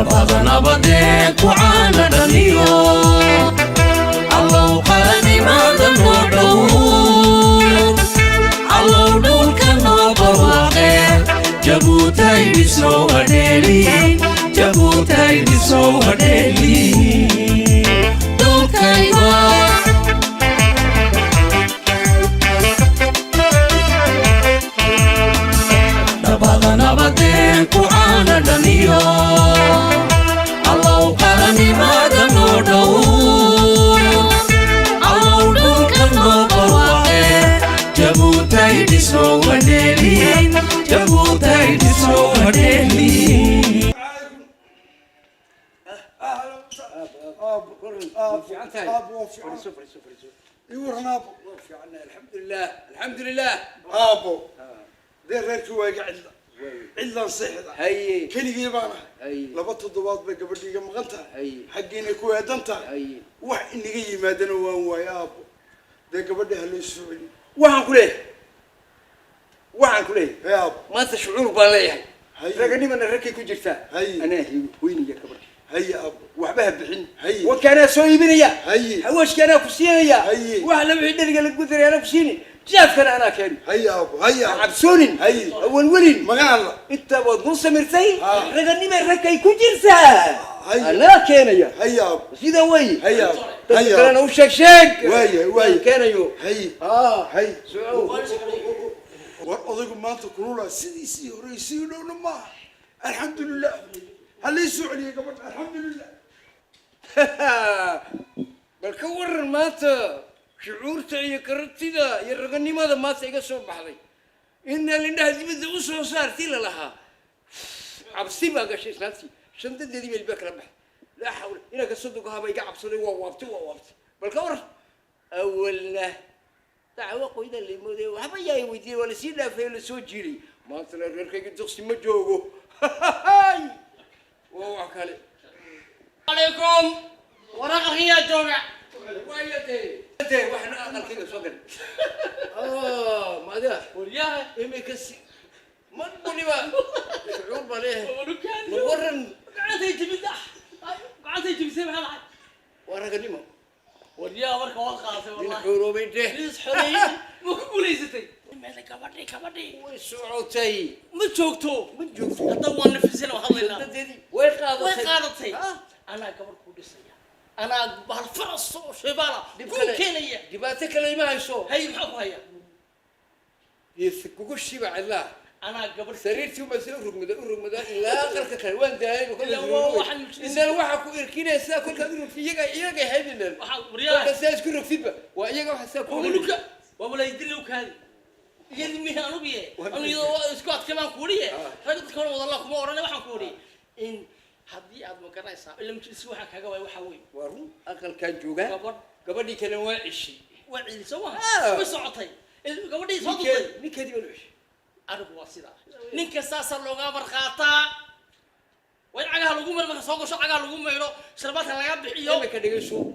نبض نبضك وعانا دنيو الله قرني ما دنودو الله دول كانوا برواقه جبوتاي بسو هديلي جبوتاي بسو هديلي دول كايوا نبض نبضك وعانا دنيو الله قرني ما دنودو الله دول كانوا برواقه جبوتاي بسو هديلي جبوتاي بسو هديلي يورنا ابو وفي عنا الحمد لله ابو دير ريركي واي قاعد علا نصيحدا هي كليغي بانا هي لaba toddobaad bay gabadhiiga maqan tahay xaqiina ku eedan tahay هي wax inaga yimaadana waan waay abo de gabadha hal soo celi waxaan ku leeyahay hey abo maanta shucuur baan leeyahay هي raganimana rakay ku jirtaa هي anaa weyniga gabadha هي abo waxba ha bixin هي وكان soo iibinaya هي hawashkana ku siinaya هي wax la wixii dhariga la gudareeyana ku siini jaafkana ana keen هي ابو هي cabsoonin هي awal welin magan Allah inta wad noo samirtay Ah. raganima rakay ku jirtaa هي ana keenaya هي ابو sida way هي ابو هي هي انا وشك واي keenayo هي هي war odaygu maanta kulula sidiisii horeysay dhowna ma alxamdulillah hal soo celiyo gabadha alxamdulillah bal ka waran maanta shucuurta iyo kartida iyo raganimada maanta iga soo baxday inna lindhaha dibadda u soo saartii la lahaa cabsi baa gashay islaantii shandadeedii meel baa kala baxay laa xawla inaa ka sodoga haba iga cabsaday waa waabtay bal ka waran awalna dacwo qoyda leemoode waxba yaay weydiiyay wala sii dhaafay la soo jiiray maanta la reerkayga duqsi ma joogo waa wax kale عليكم ورقة هي جوجع وياته واحنا اقل سوقن ماذا ورياها امكسي ما تقولي بقى شعور باليه وركان مورن قعدت يجيب الدح قعدت يجيب سيف هذا ورا قديمه ورياها ورقة وقعت والله الحروبين ده ليش حري مو كبوليستي ماذا كبدي وسعوتي ما جوجتو هذا نفسنا وحلينا وين قاضتي قادتي انا قبل كودسيا انا بالفرص شباله كينيا جباتك اللي ما يسو هي محو هي يسكوكو الشيبة الله انا قبل سريرتي ومسير رقمدا لا قلت كان وين دايم وكل ان الواحد كو يركينا سا كل كان في يجا هيدنا ورياها بس يذكر فيبا ويجا واحد سا وملوك ولا يدلوك هذه يدمي أنا بيه أنا إذا سكوت كمان كورية فقط كمان والله كم أورنا واحد كوري إن هذه عاد مكرنا يسا إلا مش سوى حاجة وحوي ورو أكل كان جوجا قبل دي كان واعي وعي سوا بس عطي قبل دي صوت نيك هذي ولا إيش أرجو واسيدا نيك ساس اللغة برخاطة وين عجها لقوم مرة سوق شو عجها لقوم يلو شربتها لقى بحيو ما كان يجلسوا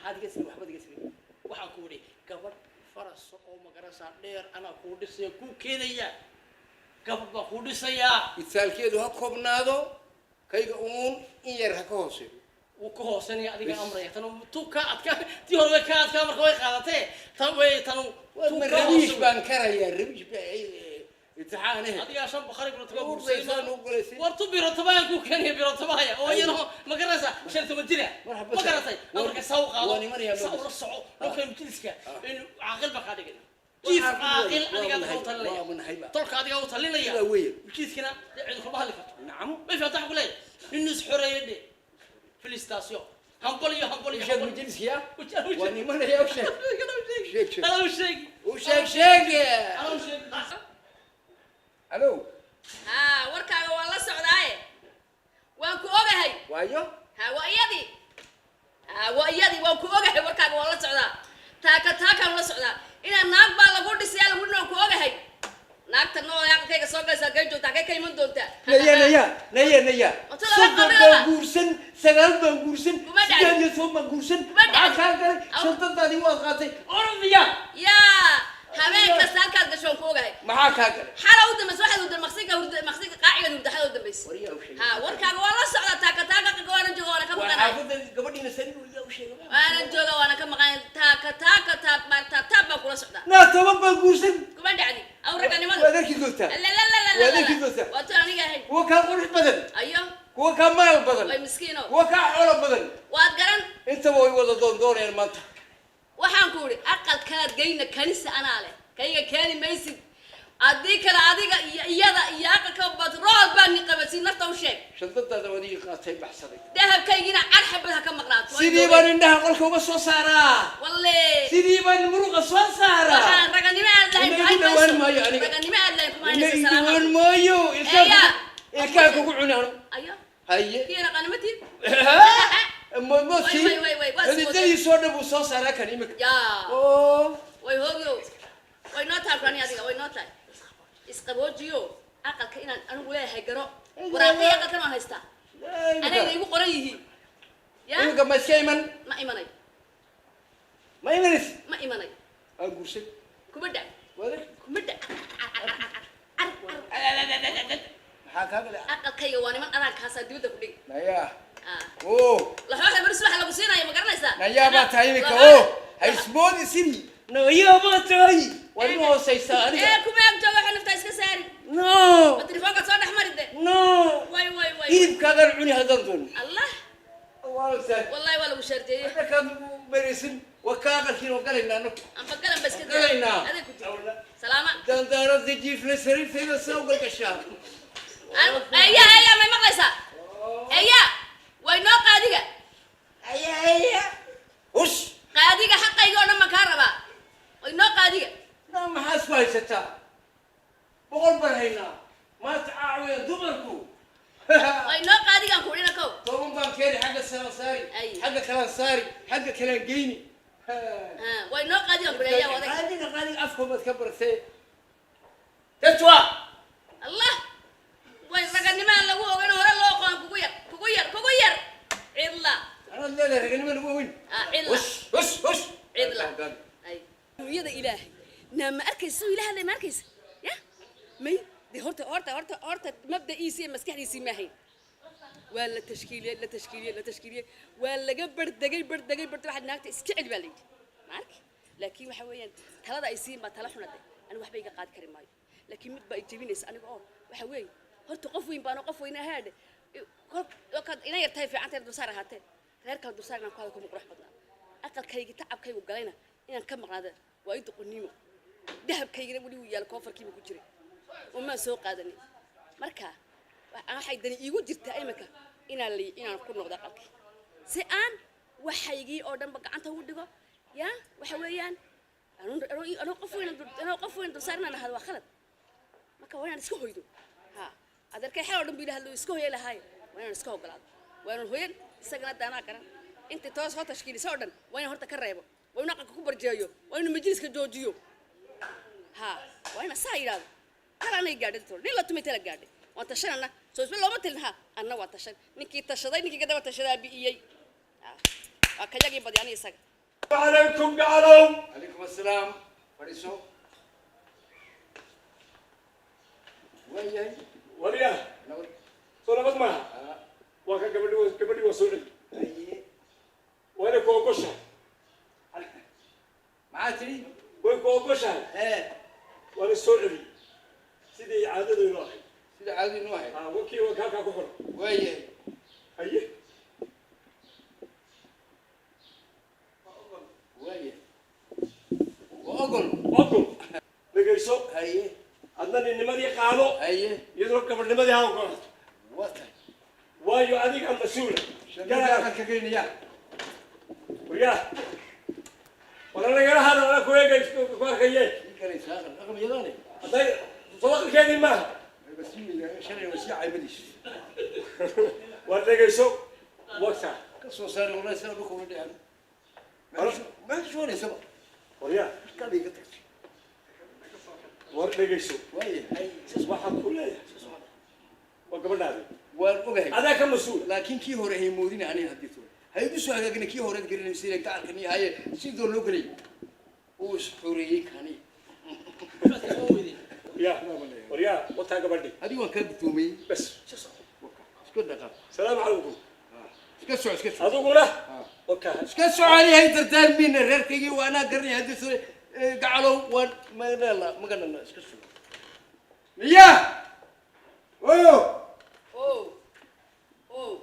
هذا قسم محمد قسم واحد كوري قبل فرس oo magarasa dheer ana ku dhisay ku keenaya gabadha ku dhisaya isaalkeedu ha koobnaado kayga in yar ha ka hooseeyo uu ka hooseeyo adiga amray tan tuka adka tii hore ka adka marka way qaadatay tan way tan rabish baan karaya rabish imtixaanaha adiga shan bukhari baro tagaa bursaysan u guleysay wartu biro tabaya ku keenay biro tabaya oo yaro magarasa shan tomadira magaratay marka saw qaado saw soco loo mujliska in aqal ba ka dhigay كيف عاقل أنا قاعد أطلع طلق هذا قاعد أطلع لي كيف كنا عند خبالك نعم ما في أطلع قولي الناس حرية دي في الاستاسيون همبولي شيك مجلس يا واني ما هي وشيك شيك أنا وشيك أنا وشيك ألو warkaaga waa la socdaaye waan ku ogahay waayo waa iyadii waan ku ogahay warkaaga waa la socdaa taakaan la socdaa ina naag baa lagu dhisay lagu noo ku ogahay naagta noo yaqtayga soo galaysa gay joogta ka iman doonta naya saddex guursan sagaal baan guursan sidaan iyo toban guursan aka galay shantadani waa qaatay ordiya yaa هبين كسر كاد قشون كوجه معاك هكذا حلا ود مسواحد ود مخسيك قاعد ود حلا ود بس وريا وشيء ها وركا والله صعد تاكا قوانا جوا أنا كم قاعد وحافظ قبل نسني وريا وشيء أنا جوا وأنا كم قاعد تاك بقول صعد لا تبغى بقولسن كمان دعني أو رجعني ما وذاك يزوجته لا وذاك يزوجته وتراني جاهي هو كان قرش بدل أيوه هو كان مال وي بدل مسكينه هو كان حول بدل وأتقرن انت هو يوضع دور يا المنطقة waxaan ku iri aqal kala geyna kanisa anaa leh kayga keeni maysid adii kala adiga iyada iyo aqalka badrood baan ni qabatay nafta u sheeg شنطتها ودي قاطعي بحصري dahabkaygina arxabada ka maqnaato sidii baan indhaha qolka uga soo saaraa walle sidii baan muruqa soo saaraa waxaan raganimo aad lahayn Inaga dhawaan maayo aniga. raganimo aad lahayn kuma inay haysa dhawaan salaam maayo Eya. ilkaa kugu cunaano ayo haye kiina qanimatid موتي وي، بس هذه زي صودا بوصوص على كلمك yaa اوه way hoogiyo way noo tahay kani adiga way noo tahay isqaboojiyo aqalka inaan anigu leeyahay garo waraaqay aqalkan waan haystaa aniga igu qoran yihiin yaa انك ما سيمن ma imanay ما يمنس ma imanay اقول شيء kuma dhac ولا kuma dhac هكذا aqalkayga waa niman arankaasaa dibadda ku dhigi نيا اوه laxooxa baris waxa lagu siinayo ma garanaysaa نيا با تايمك اوه هيسمون سيني نيا با تاي وانو سيساري ee kuma ag jooga waxa naftaa iska saari نو ma telefoonka soo dhex mari de نو way هيب كاغر عوني هذول دون allah والله سهل wallahi waa lagu sharjeeyey هذا كان مريسن وكاغر كيلو قالنا نو amba galan ba iska Galayna. adeeg ku jiro salaama دندارة دي في السرير في السوق الكشاف eya may maqlaysaa eya way noo qaadiga ايا وش qaadiga xaqayga oo dhan ma kaa rabaa way noo qaadiga لا ما حاسس كويسة بقول برهينا ما تعاوي دبركو way noo qaadigaan ku dhina kow توم بانكيري حق السلاساري أي. حق كلاساري حق كلانجيني way noo qaadigaan ku dhaya wadag قاعد افكم بتكبر سي تتوا allah way raganimaan lagu ogan hore loo qoon kugu yar cidla انا لا رجعني من وين cidla وش cidla ay dunyada ilaahay nama arkayso ilaahay ma arkaysa ya may de horta mabda'iisi iyo maskaxdiisi ma ahayn waa la tashkiiliyey waa laga bardagay waxaad naagta iska celi baa layidhi ma arki laakiin waxa weeyaan talada ay siin baa tala xunade anigu waxba iga qaadi kari maayo laakiin mid baa i jebinaysa aniga oo waxa weeye horta qof weyn baano qof weyna haadhe kolkaad ina yartahay fiicanteed dulsaar ahaatee reer kale dulsaar inaan ku hada kuma qurux badnaa aqalkaygi tacabkaygu galayna inaan ka maqnaada waa i doqonnimo dahabkaygina weli wuu yaala koofarkiiba ku jiray umaan soo qaadanin marka waxay dani iigu jirtaa iminka inaan ku noqdo aqalkii si aan waxaygii oo dhanba gacanta ugu dhigo yaa waxa weeyaan anoo qof weyn dulsaar inaan ahado waa khalad marka waa inaan iska hoydo ha adeerkay xal oo dhan bu yidhahdo iska hoya lahaay waa inaan iska ogolaado waa inaan hoyan isagana daanaa garan intii toos hoo tashkiilisa oo dhan waa inaan horta ka reebo waa inuu aqalka ku barjeeyo waa inuu majliska joojiyo ha waa inaan saa yidhahdo talanay gaadhay toro nin la tumay tala gaadhay waan tashanana soo isba looma tilin ha anna waan tashan ninkii tashaday ninkii kadaba tashadaa bi'iyey waa kayagii badi ani isaga عليكم قالوا عليكم السلام فريسو وين وريا صورة بس معها وكان قبل وصولي وين كوكوشة معاتري وين كوكوشة ايه وين السعودي سيدي عادة واحد سيدي عادي واحد وكي وكاكا كفر وين أيه وين واقول أقول نجيسو هي عندنا النمذي قالوا هي يضرب قبل النمذي هاو قالت وطن وايو أديك أم مسؤولة شنو داخل كفيني يا ويا ولا نجرا هذا ولا كويا جاي كويا جاي كريس هذا رقم يضاني طيب صوت كذي ما بس شنو وسيع عبديش ولا نجيسو وقتها قصو صار والله صار بكم ودي انا ما شو لي سبب ويا كان يقطع ولا نجيسو وين هي واحد كله وقبل هذا وأوجه هذا كم مسؤول لكن كي هو رهي مودين أنا هديته هاي بس هذا كنا كي هو رد قرن يصير تعرفني هاي سيدون لقري وش حوري كاني يا وريا وتاك بدي هذه وان كان تومي بس اسكت دقيقة السلام عليكم اسكت هذوك له اوكي اسكت علي هي ترتال مين الركيجي وانا قرني هذه قعلوا وان ما لا ما قلنا اسكت يا اوه اوه اوه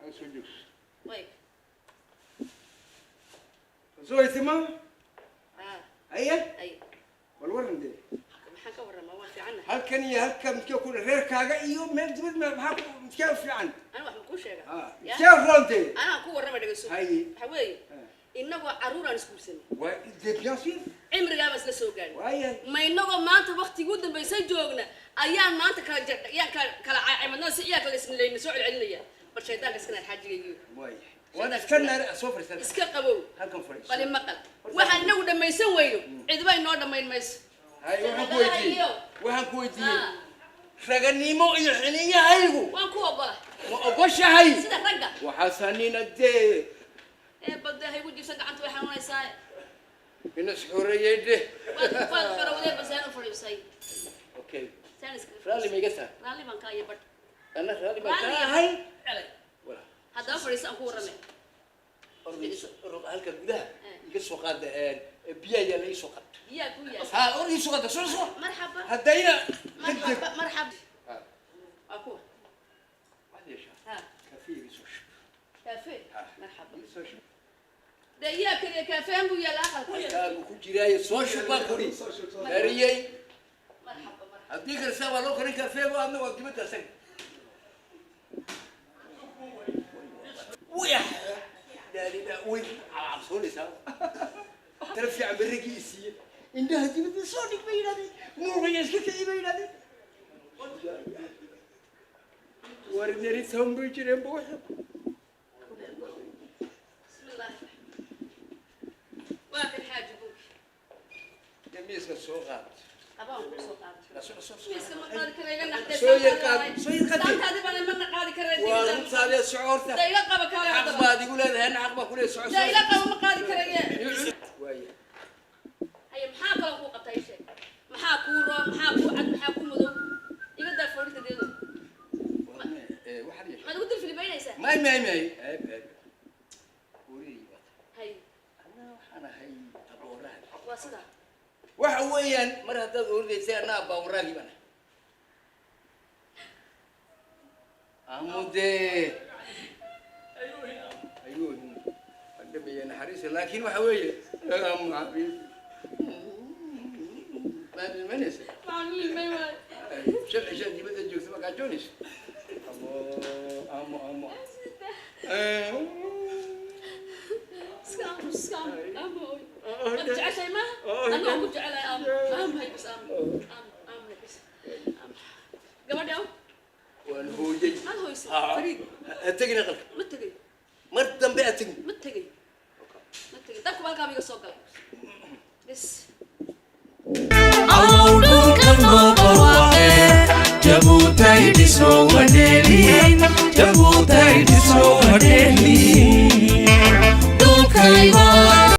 اسوجوس طيب زوي تمام ايه اي والورن دي maxaan ka warramaa waan fiicannahay halkan iyo halkan midkee ku reerkaaga iyo meel dibad maxaa midkee fiican ana wax ma kuu sheega midkee roonte anaa ku warrama dhegeyso haye waxa weeye innagoo carruuraan isguursanay waa de bien sûr cimrigaaba isla soo gaadhay waaye ma innagoo maanta waktigii u dambaysay joogna ayaan maanta kala jardha ayaan kala caacimadnaa si iyaaka laysnileyna soo celcelinaya bal shaydaanka iskanaad xaajigaygiyo waaye waan iska naar soo fariisan iska qabow halkan fariisan bali maqal waxaan inagu dhammaysan weyno cidba inoo dhammayn mayso haye waxaan ku weydiiyey raganimo iyo xiniyahaygu waan ku ogola ma ogoshahay sida ragga waxaasanina dee badda haygu jirsan gacanta way xanuunaysaa ina xoreeyay de waad qarawdee basaan u fadhiisay okay saaniska raalli ma iga taa raalli baan kaa iyo badh ana raalli baan kaa ahay wala haddaba fadhiisa aan ku warramay halka gudaha iga soo qaada biyaa yaa la ii soo qaada biyaa ku yaal ها أوري سو قد سو مرحبا هدينا مرحبا أكو واحد يا شباب ها كافيه يسوش كافيه مرحبا يسوش ده يا كده كافيه مو يا لاخر قالوا كل جرايه سوش باكوري داريي مرحبا هديك رسالة لو كان كافيه وانا وقدمت اسك ويا داري دا وين عصوني سوا ترفع بالرقيسي إنها تبي تصوني بينادي مو بيسكت بينادي وردني ثم بيجري بوحة بسم الله واحد حاجة بوك يميز السوقات أبغى سوقات لا سو ميز كم قاعد كريجا نحتاج سويقات هذه بنا من قاعد كريجا ومثال الشعور ده يلقى بكالة عقبة يقول هذا هنا عقبة كل الشعور ده يلقى ما قاعد كريجا ويا هي maxaa kala ku qabtay shay maxaa ku roon maxaa ku cad maxaa ku madow iga daa foorinta deedo واحد يشوف ma ugu filmaynaysa ما وري hay أنا هاي أبوران waa sida waxa weeyaan mar haddaad ordaysa anaa abaawaraagi bana amude ayuu hadhameeya naxariisa laakiin waxa weeye amu xabiib ما بالمنسى معلوم ما يوال شوف عشان دي بدها تجوز ما قاعدونيش أمو سكام أمو أنت عشان ما أنا أقول على أم هاي بس أم هاي بس قبل يوم وأنا هو جي هذا هو يصير فريد أتجي نقل متجي مرت دم بأتجي متجي ده كمان كم يقصق بس Allahu dhulka noo barwaaqe jabuutay dhisoo wadhe